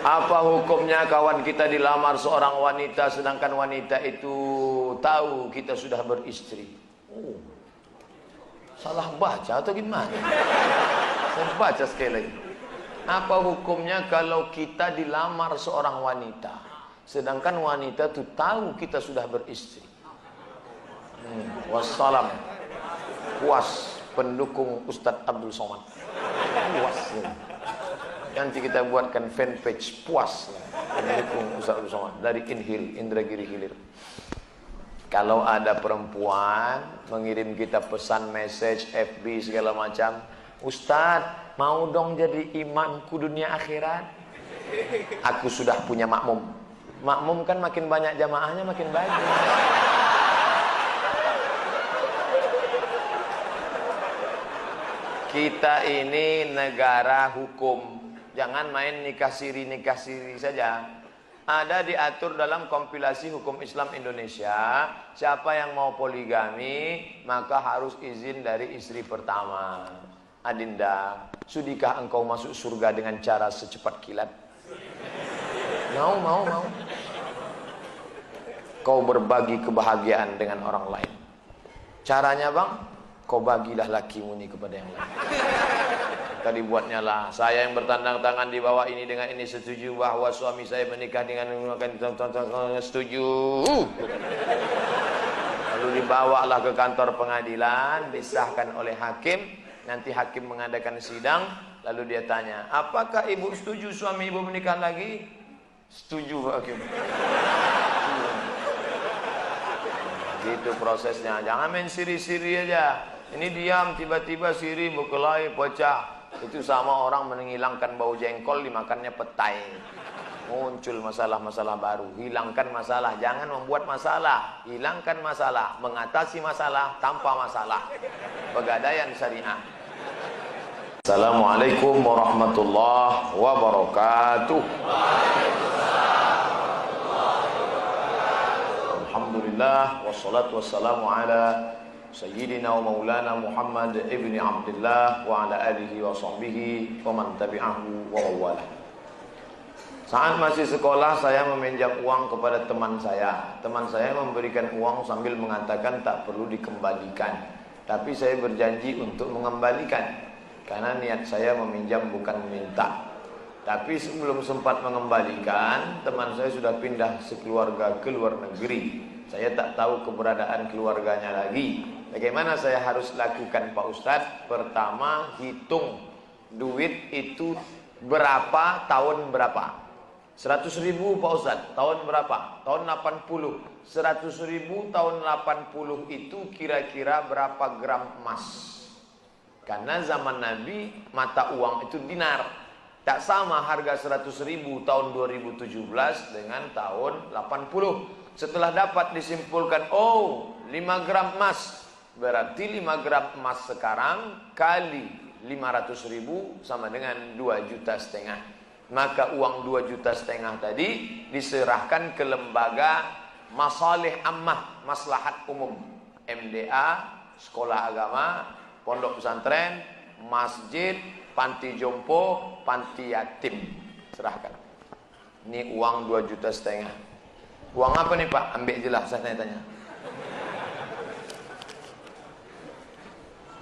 Apa hukumnya kawan kita dilamar seorang wanita sedangkan wanita itu tahu kita sudah beristri? Oh, salah baca atau gimana? Saya baca sekali lagi. Apa hukumnya kalau kita dilamar seorang wanita sedangkan wanita itu tahu kita sudah beristri? Wassalam. Puas pendukung Ustadz Abdul Somad. Puas. Nanti kita buatkan fanpage puas pendukung Ustadz Abdul Somad dari Inhil, Indragiri Hilir. Kalau ada perempuan mengirim kita pesan message FB segala macam, Ustadz mau dong jadi imamku dunia akhirat. Aku sudah punya makmum. Makmum kan makin banyak jamaahnya makin bagus. Kita ini negara hukum. Jangan main nikah siri saja. Ada diatur dalam kompilasi hukum Islam Indonesia, siapa yang mau poligami maka harus izin dari istri pertama. Adinda, sudikah engkau masuk surga dengan cara secepat kilat? Mau. Kau berbagi kebahagiaan dengan orang lain. Caranya bang, kau bagilah lakimu ini kepada yang lain. Tadi buatnya lah, saya yang bertandang tangan di bawah ini dengan ini setuju bahwa suami saya menikah dengan setuju. Lalu dibawalah ke kantor pengadilan, disahkan oleh hakim. Nanti hakim mengadakan sidang, lalu dia tanya, apakah ibu setuju suami ibu menikah lagi? Setuju hakim. Gitu prosesnya, jangan main siri-siri aja. Ini diam, tiba-tiba siri berkelahi pecah. Itu sama orang menghilangkan bau jengkol dimakannya petai. Muncul masalah-masalah baru. Hilangkan masalah, jangan membuat masalah. Hilangkan masalah, mengatasi masalah tanpa masalah. Pegadaian syariah. Assalamualaikum warahmatullahi wabarakatuh. Alhamdulillah wassalatu wassalamu ala Sayyidina wa maulana Muhammad ibni Abdullah wa ala alihi wa sahbihi wa man tabi'ahu wa mawala. Saat masih sekolah saya meminjam uang kepada teman saya. Teman saya memberikan uang sambil mengatakan tak perlu dikembalikan. Tapi saya berjanji untuk mengembalikan karena niat saya meminjam bukan meminta. Tapi sebelum sempat mengembalikan, teman saya sudah pindah sekeluarga ke luar negeri. Saya tak tahu keberadaan keluarganya lagi. Bagaimana saya harus lakukan Pak Ustadz? Pertama, hitung duit itu berapa, tahun berapa. 100.000 Pak Ustadz, tahun berapa? Tahun 80. 100.000 tahun 80 itu kira-kira berapa gram emas? Karena zaman Nabi mata uang itu dinar. Tak sama harga 100.000 tahun 2017 dengan tahun 80. Setelah dapat disimpulkan, oh 5 gram emas. Berarti 5 gram emas sekarang kali 500.000 sama dengan 2,5 juta. Maka uang 2,5 juta tadi diserahkan ke lembaga masalih ammah, maslahat umum. MDA, sekolah agama, pondok pesantren, masjid, panti jompo, panti yatim. Serahkan. Ini uang 2,5 juta. Uang apa nih Pak? Ambil jelas, saya tanya.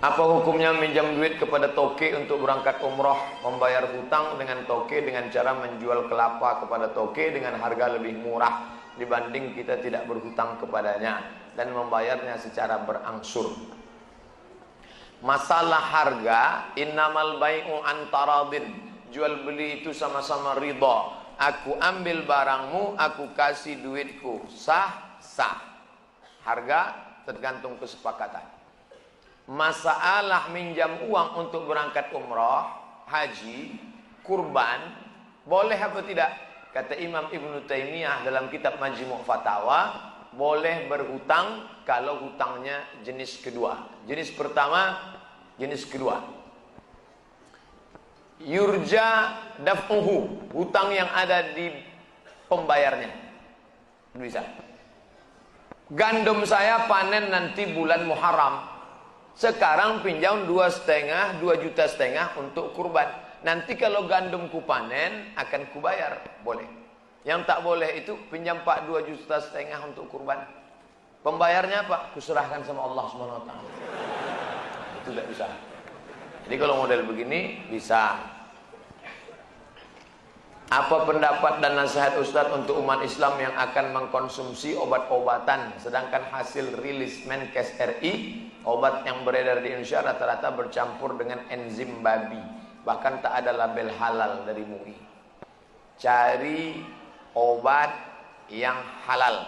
Apa hukumnya minjam duit kepada toke untuk berangkat umroh, membayar hutang dengan toke dengan cara menjual kelapa kepada toke dengan harga lebih murah dibanding kita tidak berhutang kepadanya dan membayarnya secara berangsur. Masalah harga, innamal bai'u antaradin, jual beli itu sama-sama ridha. Aku ambil barangmu, aku kasih duitku, sah. Harga tergantung kesepakatan. Masalah minjam uang untuk berangkat umrah, haji, kurban, boleh apa tidak? Kata Imam Ibn Taimiyah dalam kitab Majmu' Fatawa, boleh berhutang kalau hutangnya jenis kedua. Jenis pertama, jenis kedua. Yurja daf'uhu, hutang yang ada di pembayarnya. Bisa. Gandum saya panen nanti bulan Muharram. Sekarang pinjam 2,5 juta untuk kurban. nanti kalau gandum kupanen akan kubayar, boleh. Yang tak boleh itu pinjam Pak 2,5 juta untuk kurban. Pembayarnya apa? Kuserahkan sama Allah Subhanahu wa taala. Itu tidak bisa. Jadi kalau model begini bisa. Apa pendapat dan nasihat Ustadz untuk umat Islam yang akan mengkonsumsi obat-obatan sedangkan hasil rilis Menkes RI obat yang beredar di Indonesia rata-rata bercampur dengan enzim babi, bahkan tak ada label halal dari MUI. Cari obat yang halal,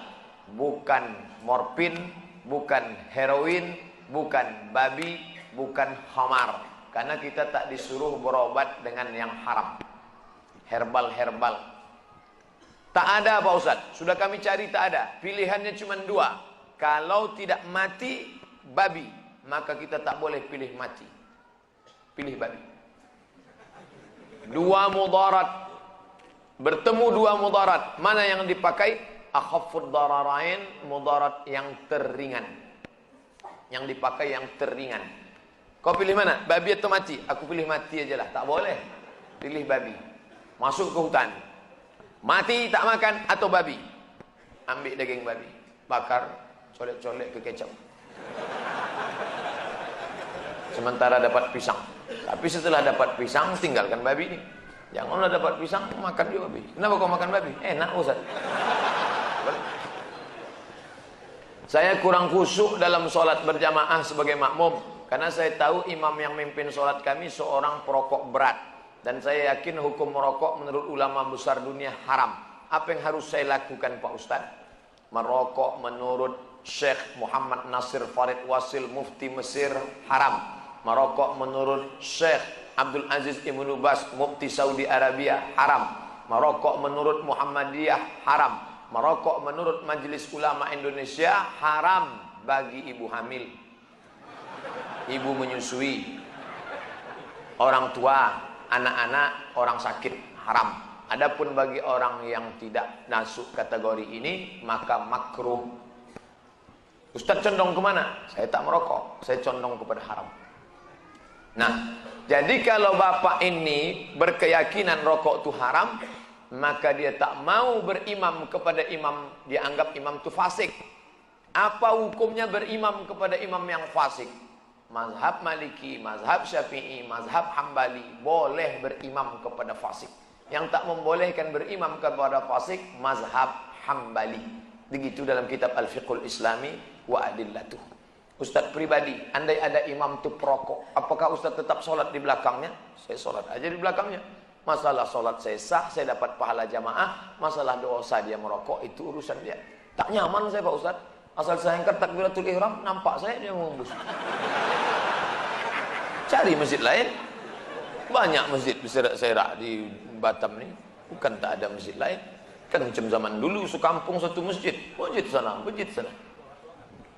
bukan morfin, bukan heroin, bukan babi, bukan khamar, karena kita tak disuruh berobat dengan yang haram. Herbal. Tak ada Pak Ustadz, sudah kami cari tak ada. Pilihannya cuma 2. Kalau tidak mati babi, maka kita tak boleh pilih mati, pilih babi. 2 mudarat, bertemu 2 mudarat, mana yang dipakai? Akhaffud dararain, mudarat yang terringan, yang dipakai yang terringan. Kau pilih mana? Babi atau mati? Aku pilih mati aja lah. Tak boleh pilih babi. Masuk ke hutan, mati tak makan, atau babi, ambil daging babi, bakar, colek-colek ke kecap, sementara dapat pisang. Tapi setelah dapat pisang tinggalkan babi ini. Janganlah dapat pisang makan juga babi. Kenapa kau makan babi? Enak Ustaz. Saya kurang khusyuk dalam sholat berjamaah sebagai makmum, karena saya tahu imam yang memimpin sholat kami seorang perokok berat. Dan saya yakin hukum merokok menurut ulama besar dunia haram. Apa yang harus saya lakukan Pak Ustaz? Merokok menurut Syekh Muhammad Nasir Farid Wasil Mufti Mesir haram. Merokok menurut Syekh Abdul Aziz Ibnu Baz Mufti Saudi Arabia haram. Merokok menurut Muhammadiyah haram. Merokok menurut Majelis Ulama Indonesia haram bagi ibu hamil, ibu menyusui, orang tua, anak-anak, orang sakit, haram. Adapun bagi orang yang tidak masuk kategori ini, maka makruh. Ustaz condong kemana? Saya tak merokok, saya condong kepada haram. Nah, jadi kalau bapak ini berkeyakinan rokok itu haram, maka dia tak mau berimam kepada imam, dia anggap imam itu fasik. Apa hukumnya berimam kepada imam yang fasik? Mazhab Maliki, mazhab Syafi'i, mazhab Hambali boleh berimam kepada fasik. Yang tak membolehkan berimam kepada fasik mazhab Hambali. Begitu dalam kitab Al-Fiqhul Islami wa Adillatuh. Ustaz pribadi, andai ada imam itu perokok, apakah Ustaz tetap sholat di belakangnya? Saya sholat aja di belakangnya. Masalah sholat saya sah, saya dapat pahala jamaah. Masalah dosa dia merokok, itu urusan dia. Tak nyaman saya Pak Ustaz. Asal saya angkat takbiratul ihram, nampak saya dia menghembus. Cari masjid lain. Banyak masjid berserak-serak di Batam ni. Bukan tak ada masjid lain. Kan macam zaman dulu, sekampung satu masjid. Masjid sana, masjid sana.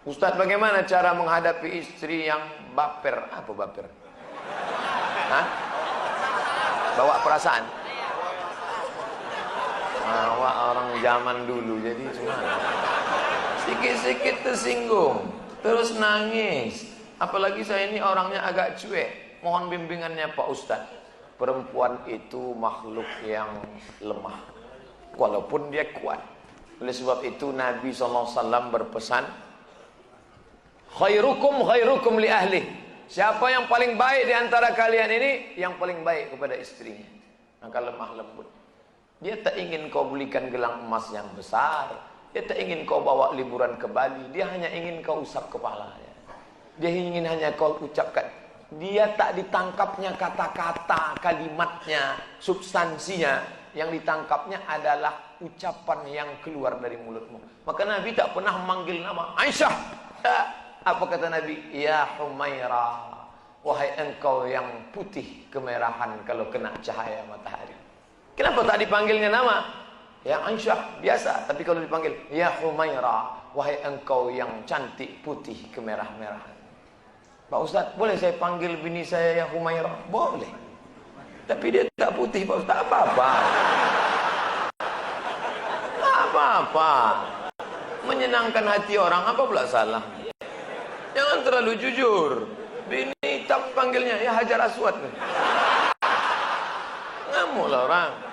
Ustaz, bagaimana cara menghadapi istri yang baper? Apa baper? Hah? Bawa perasaan? Bawa orang zaman dulu, jadi gimana? Sikit-sikit tersinggung, terus nangis. Apalagi saya ini orangnya agak cuek. Mohon bimbingannya Pak Ustadz. Perempuan itu makhluk yang lemah, walaupun dia kuat. Oleh sebab itu Nabi SAW berpesan, khairukum khairukum li ahli. Siapa yang paling baik di antara kalian ini, yang paling baik kepada istrinya. Maka lemah lembut. Dia tak ingin kau belikan gelang emas yang besar. Dia tak ingin kau bawa liburan ke Bali. Dia hanya ingin kau usap kepalanya. Dia ingin hanya kau ucapkan. Dia tak ditangkapnya kata-kata, kalimatnya, substansinya. Yang ditangkapnya adalah ucapan yang keluar dari mulutmu. Maka Nabi tak pernah memanggil nama Aisyah. Apa kata Nabi? Ya Humaira, wahai engkau yang putih kemerahan kalau kena cahaya matahari. Kenapa tak dipanggilnya nama? Ya Aisyah, biasa. Tapi kalau dipanggil Ya Humaira, wahai engkau yang cantik putih kemerah-merahan. Pak Ustaz, boleh saya panggil bini saya Ya Humaira? Boleh. Tapi dia tak putih Pak Ustaz. Apa-apa. Apa-apa. Menyenangkan hati orang, apa pula salah? Jangan terlalu jujur. Bini tak panggilnya Ya Hajar Aswad. ngamuk lah orang.